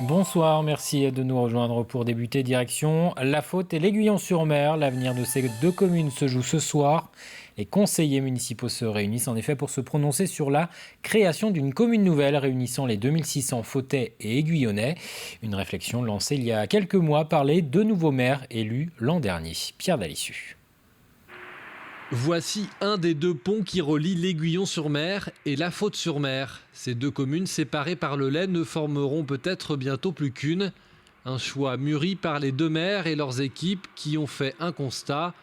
Bonsoir, merci de nous rejoindre pour débuter. Direction La Faute et l'Aiguillon-sur-Mer. L'avenir de ces deux communes se joue ce soir. Les conseillers municipaux se réunissent en effet pour se prononcer sur la création d'une commune nouvelle réunissant les 2600 Fautais et Aiguillonnais. Une réflexion lancée il y a quelques mois par les deux nouveaux maires élus l'an dernier. Pierre Dalissu. Voici un des deux ponts qui relient l'Aiguillon-sur-Mer et La Faute-sur-Mer. Ces deux communes séparées par le Lay ne formeront peut-être bientôt plus qu'une. Un choix mûri par les deux maires et leurs équipes qui ont fait un constat.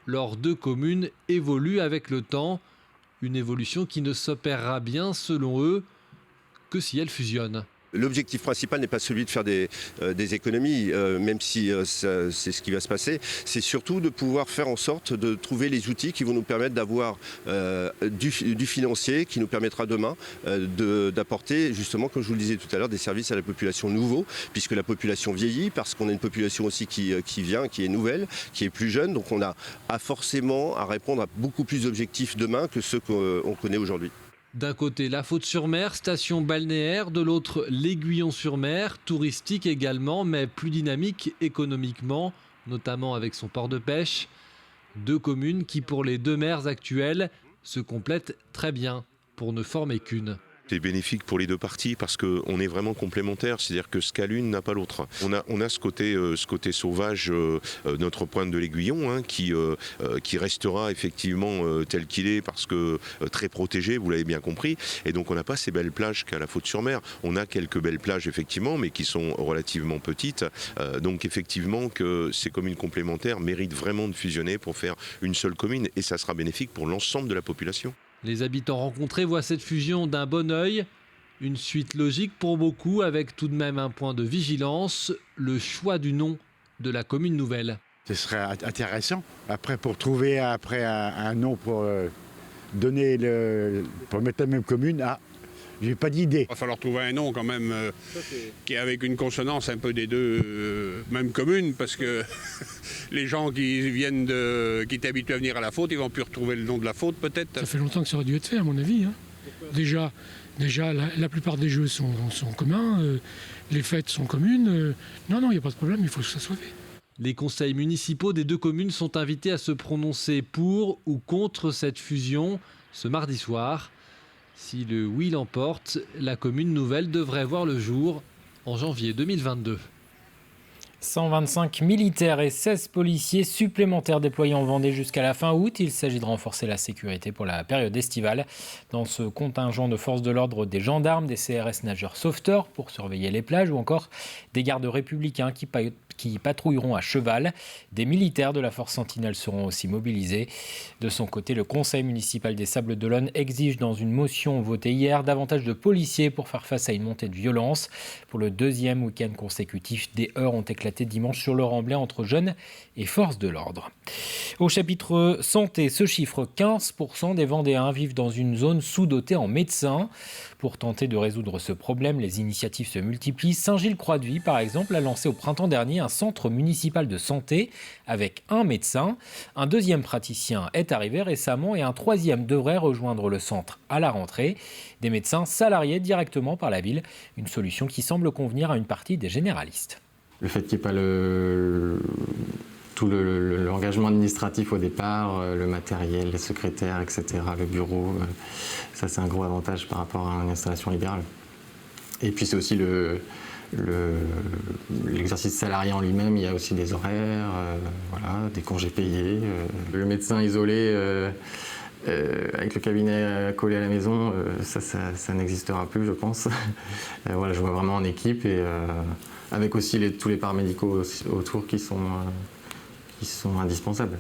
Leurs deux communes évoluent avec le temps. Une évolution qui ne s'opérera bien, selon eux, que si elles fusionnent. L'objectif principal n'est pas celui de faire des économies, même si c'est ce qui va se passer. C'est surtout de pouvoir faire en sorte de trouver les outils qui vont nous permettre d'avoir du financier, qui nous permettra demain d'apporter, justement, comme je vous le disais tout à l'heure, des services à la population nouveau, puisque la population vieillit, parce qu'on a une population aussi qui vient, qui est nouvelle, qui est plus jeune. Donc on a forcément à répondre à beaucoup plus d'objectifs demain que ceux qu'on connaît aujourd'hui. D'un côté, La Faute-sur-Mer, station balnéaire, de l'autre, l'Aiguillon-sur-Mer, touristique également, mais plus dynamique économiquement, notamment avec son port de pêche. Deux communes qui, pour les deux maires actuels, se complètent très bien pour ne former qu'une. C'est bénéfique pour les deux parties parce qu'on est vraiment complémentaires, c'est-à-dire que ce qu'a l'une n'a pas l'autre. On a ce côté sauvage, notre pointe de l'Aiguillon, qui restera effectivement tel qu'il est parce que très protégé, vous l'avez bien compris. Et donc on n'a pas ces belles plages qu'à La Faute-sur-Mer. On a quelques belles plages effectivement, mais qui sont relativement petites. Donc effectivement que ces communes complémentaires méritent vraiment de fusionner pour faire une seule commune et ça sera bénéfique pour l'ensemble de la population. Les habitants rencontrés voient cette fusion d'un bon œil. Une suite logique pour beaucoup, avec tout de même un point de vigilance, le choix du nom de la commune nouvelle. Ce serait intéressant. Après, pour trouver un nom pour donner pour mettre la même commune, j'ai pas d'idée. Il va falloir trouver un nom quand même qui est avec une consonance un peu des deux mêmes communes, parce que les gens qui étaient habitués à venir à La Faute, ils vont plus retrouver le nom de La Faute peut-être. Ça fait longtemps que ça aurait dû être fait à mon avis. Déjà la plupart des jeux sont communs, les fêtes sont communes. Non, il n'y a pas de problème, il faut que ça soit fait. Les conseils municipaux des deux communes sont invités à se prononcer pour ou contre cette fusion ce mardi soir. Si le oui l'emporte, la commune nouvelle devrait voir le jour en janvier 2022. 125 militaires et 16 policiers supplémentaires déployés en Vendée jusqu'à la fin août. Il s'agit de renforcer la sécurité pour la période estivale. Dans ce contingent de forces de l'ordre, des gendarmes, des CRS nageurs sauveteurs pour surveiller les plages ou encore des gardes républicains qui patrouilleront à cheval. Des militaires de la force Sentinelle seront aussi mobilisés. De son côté, le conseil municipal des Sables-d'Olonne exige dans une motion votée hier davantage de policiers pour faire face à une montée de violence. Pour le deuxième week-end consécutif, des heurts ont éclaté dimanche sur le Remblai entre jeunes et forces de l'ordre. Au chapitre santé, ce chiffre, 15% des Vendéens vivent dans une zone sous-dotée en médecins. Pour tenter de résoudre ce problème, les initiatives se multiplient. Saint-Gilles-Croix-de-Vie, par exemple, a lancé au printemps dernier un centre municipal de santé avec un médecin. Un deuxième praticien est arrivé récemment et un troisième devrait rejoindre le centre à la rentrée. Des médecins salariés directement par la ville, une solution qui semble convenir à une partie des généralistes. Le fait qu'il n'y ait pas tout l'engagement administratif au départ, le matériel, les secrétaires, etc., le bureau, ça c'est un gros avantage par rapport à une installation libérale. Et puis c'est aussi l'exercice salarié en lui-même, il y a aussi des horaires, des congés payés. Le médecin isolé avec le cabinet collé à la maison, ça n'existera plus, je pense. Je vois vraiment en équipe et avec aussi tous les paramédicaux autour qui sont indispensables.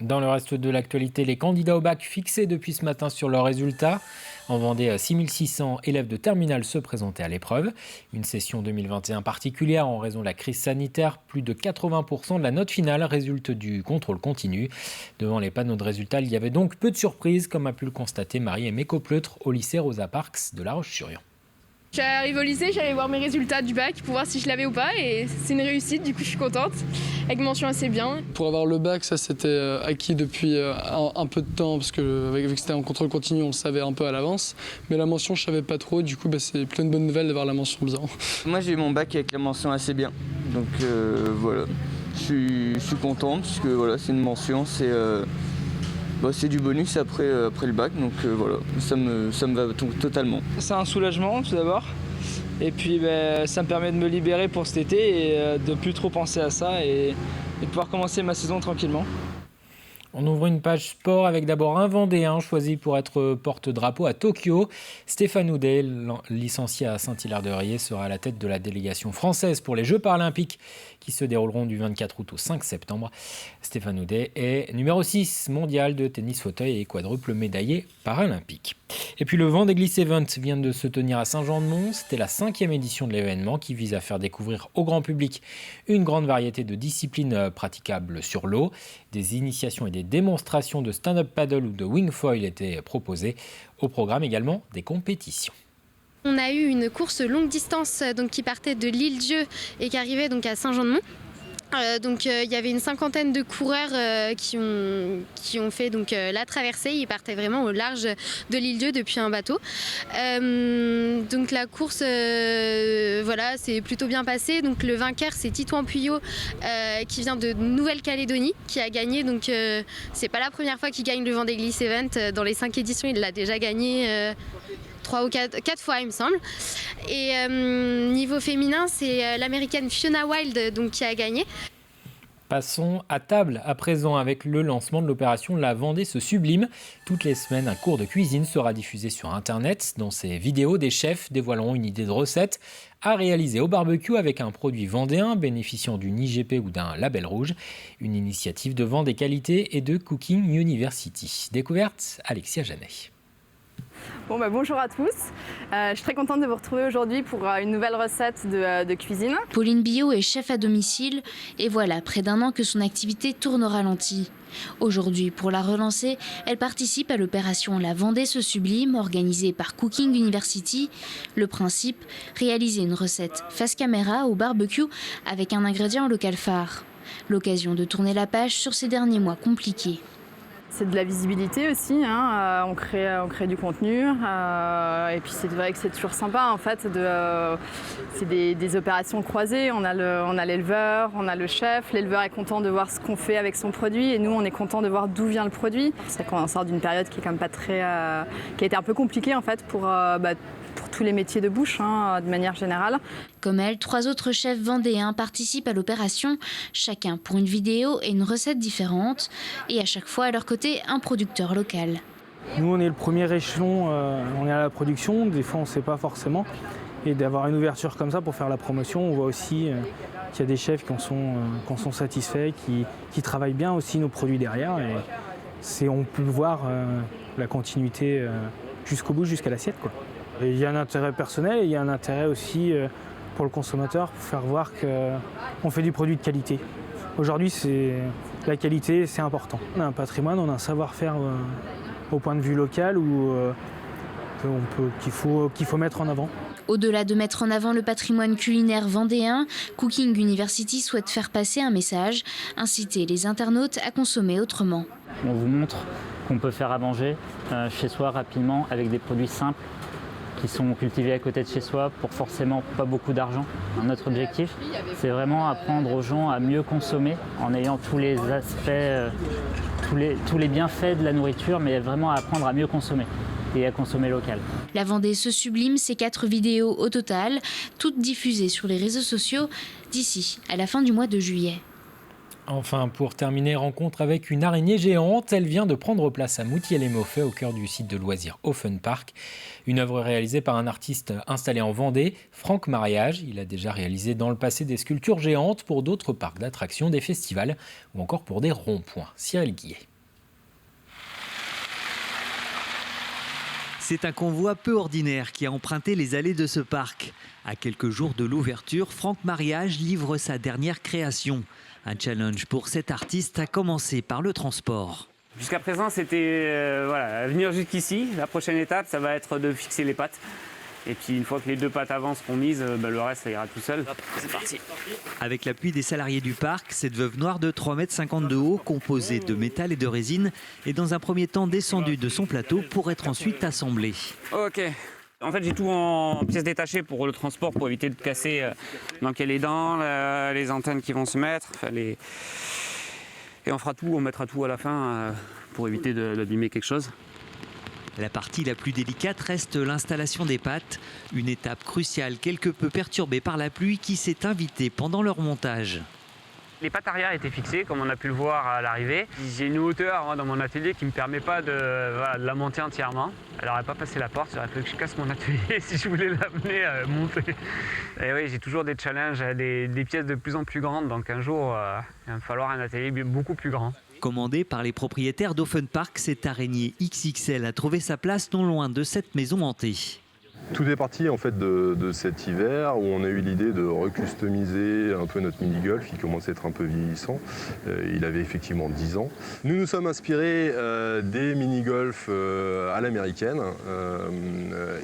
Dans le reste de l'actualité, les candidats au bac fixés depuis ce matin sur leurs résultats. En Vendée, 6600 élèves de terminale se présentaient à l'épreuve. Une session 2021 particulière en raison de la crise sanitaire. Plus de 80% de la note finale résulte du contrôle continu. Devant les panneaux de résultats, il y avait donc peu de surprises, comme a pu le constater Marie-Aimée Copleutre au lycée Rosa Parks de La Roche-sur-Yon. J'arrive au lycée, j'allais voir mes résultats du bac pour voir si je l'avais ou pas et c'est une réussite, du coup je suis contente, avec mention assez bien. Pour avoir le bac, ça c'était acquis depuis un peu de temps parce que vu que c'était en contrôle continu, on le savait un peu à l'avance. Mais la mention, je savais pas trop, du coup c'est plutôt une bonne nouvelle d'avoir la mention bien. Moi j'ai eu mon bac avec la mention assez bien, donc voilà, je suis content parce que voilà, c'est une mention, c'est du bonus après le bac, donc voilà, ça me va totalement. C'est un soulagement tout d'abord, et puis ça me permet de me libérer pour cet été et de plus trop penser à ça et de pouvoir commencer ma saison tranquillement. On ouvre une page sport avec d'abord un Vendéen choisi pour être porte-drapeau à Tokyo. Stéphane Houdet, licencié à Saint-Hilaire-de-Riez, sera à la tête de la délégation française pour les Jeux paralympiques qui se dérouleront du 24 août au 5 septembre. Stéphane Houdet est numéro 6 mondial de tennis fauteuil et quadruple médaillé paralympique. Et puis le Vendée Gloss Event vient de se tenir à Saint-Jean-de-Mont. C'était la 5e édition de l'événement qui vise à faire découvrir au grand public une grande variété de disciplines praticables sur l'eau. Des initiations et des démonstrations de stand-up paddle ou de wing foil étaient proposées. Au programme également des compétitions. On a eu une course longue distance qui partait de l'Île-Dieu et qui arrivait donc à Saint-Jean-de-Mont. Il y avait une 50aine de coureurs qui ont fait la traversée. Ils partaient vraiment au large de l'Île-Dieu depuis un bateau. Donc la course s'est plutôt bien passée. Donc le vainqueur c'est Titouan Puyot qui vient de Nouvelle-Calédonie qui a gagné. Donc c'est pas la première fois qu'il gagne le Vendée Gloss Event. Dans les 5 éditions il l'a déjà gagné 3 ou 4 fois il me semble. Et niveau féminin c'est l'américaine Fiona Wild qui a gagné. Passons à table à présent avec le lancement de l'opération La Vendée se sublime. Toutes les semaines, un cours de cuisine sera diffusé sur Internet. Dans ces vidéos, des chefs dévoileront une idée de recette à réaliser au barbecue avec un produit vendéen bénéficiant d'une IGP ou d'un label rouge. Une initiative de Vendée Qualité et de Cooking University. Découverte, Alexia Janet. Bonjour à tous, je suis très contente de vous retrouver aujourd'hui pour une nouvelle recette de cuisine. Pauline Billot est chef à domicile et voilà près d'un an que son activité tourne au ralenti. Aujourd'hui, pour la relancer, elle participe à l'opération La Vendée se sublime organisée par Cooking University. Le principe, réaliser une recette face caméra au barbecue avec un ingrédient local phare. L'occasion de tourner la page sur ces derniers mois compliqués. C'est de la visibilité aussi, on crée du contenu et puis c'est vrai que c'est toujours sympa en fait. C'est des opérations croisées, on a l'éleveur, on a le chef. L'éleveur est content de voir ce qu'on fait avec son produit et nous on est content de voir d'où vient le produit. C'est qu'on sort d'une période qui est quand même pas très, qui a été un peu compliquée en fait pour tous les métiers de bouche de manière générale. Comme elle, 3 autres chefs vendéens participent à l'opération, chacun pour une vidéo et une recette différente, et à chaque fois à leur côté un producteur local. Nous on est le premier échelon, on est à la production, des fois on ne sait pas forcément, et d'avoir une ouverture comme ça pour faire la promotion, on voit aussi qu'il y a des chefs qui en sont satisfaits, qui travaillent bien aussi nos produits derrière, et on peut voir la continuité jusqu'au bout, jusqu'à l'assiette, quoi. Et il y a un intérêt personnel et il y a un intérêt aussi pour le consommateur pour faire voir qu'on fait du produit de qualité. Aujourd'hui, la qualité, c'est important. On a un patrimoine, on a un savoir-faire au point de vue local qu'il faut mettre en avant. Au-delà de mettre en avant le patrimoine culinaire vendéen, Cooking University souhaite faire passer un message, inciter les internautes à consommer autrement. On vous montre qu'on peut faire à manger chez soi rapidement avec des produits simples qui sont cultivés à côté de chez soi pour forcément pas beaucoup d'argent. Notre objectif, c'est vraiment apprendre aux gens à mieux consommer en ayant tous les aspects, tous les bienfaits de la nourriture, mais vraiment à apprendre à mieux consommer et à consommer local. La Vendée se sublime, c'est 4 vidéos au total, toutes diffusées sur les réseaux sociaux d'ici à la fin du mois de juillet. Enfin, pour terminer, rencontre avec une araignée géante. Elle vient de prendre place à Moutier-les-Maufais, au cœur du site de loisirs Offen Park. Une œuvre réalisée par un artiste installé en Vendée, Franck Mariage. Il a déjà réalisé dans le passé des sculptures géantes pour d'autres parcs d'attractions, des festivals ou encore pour des ronds-points. Cyril Guillet. C'est un convoi peu ordinaire qui a emprunté les allées de ce parc. À quelques jours de l'ouverture, Franck Mariage livre sa dernière création. Un challenge pour cet artiste a commencé par le transport. Jusqu'à présent, c'était venir jusqu'ici. La prochaine étape, ça va être de fixer les pattes Et puis une fois que les 2 pattes avant seront mises, le reste ça ira tout seul. Hop, c'est parti. Avec l'appui des salariés du parc, cette veuve noire de 3,50 m de haut, composée de métal et de résine, est dans un premier temps descendue de son plateau pour être ensuite assemblée. Ok. En fait, j'ai tout en pièces détachées pour le transport, pour éviter de casser donc les dents, les antennes qui vont se mettre. Et on fera tout, on mettra tout à la fin pour éviter d'abîmer quelque chose. La partie la plus délicate reste l'installation des pattes, une étape cruciale quelque peu perturbée par la pluie qui s'est invitée pendant leur montage. Les pattes arrière étaient fixées, comme on a pu le voir à l'arrivée. J'ai une hauteur dans mon atelier qui ne me permet pas de la monter entièrement. Elle n'aurait pas passé la porte, il aurait fallu que je casse mon atelier si je voulais l'amener à monter. Et oui, j'ai toujours des challenges, des pièces de plus en plus grandes, donc un jour, il va me falloir un atelier beaucoup plus grand. Commandée par les propriétaires d'Offen Park, cette araignée XXL a trouvé sa place non loin de cette maison hantée. Tout est parti en fait de cet hiver où on a eu l'idée de recustomiser un peu notre mini-golf qui commençait à être un peu vieillissant. Il avait effectivement 10 ans. Nous nous sommes inspirés des mini-golf à l'américaine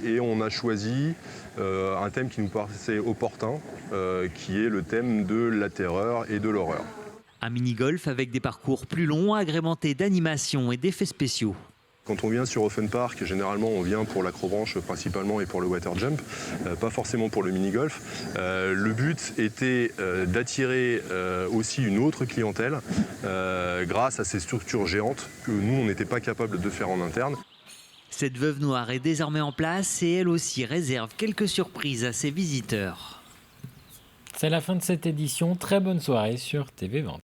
et on a choisi un thème qui nous paraissait opportun, qui est le thème de la terreur et de l'horreur. Un mini-golf avec des parcours plus longs, agrémentés d'animations et d'effets spéciaux. Quand on vient sur Offen Park, généralement on vient pour l'acrobranche principalement et pour le water jump, pas forcément pour le mini-golf. Le but était d'attirer aussi une autre clientèle grâce à ces structures géantes que nous on n'était pas capable de faire en interne. Cette veuve noire est désormais en place et elle aussi réserve quelques surprises à ses visiteurs. C'est la fin de cette édition. Très bonne soirée sur TV Vente.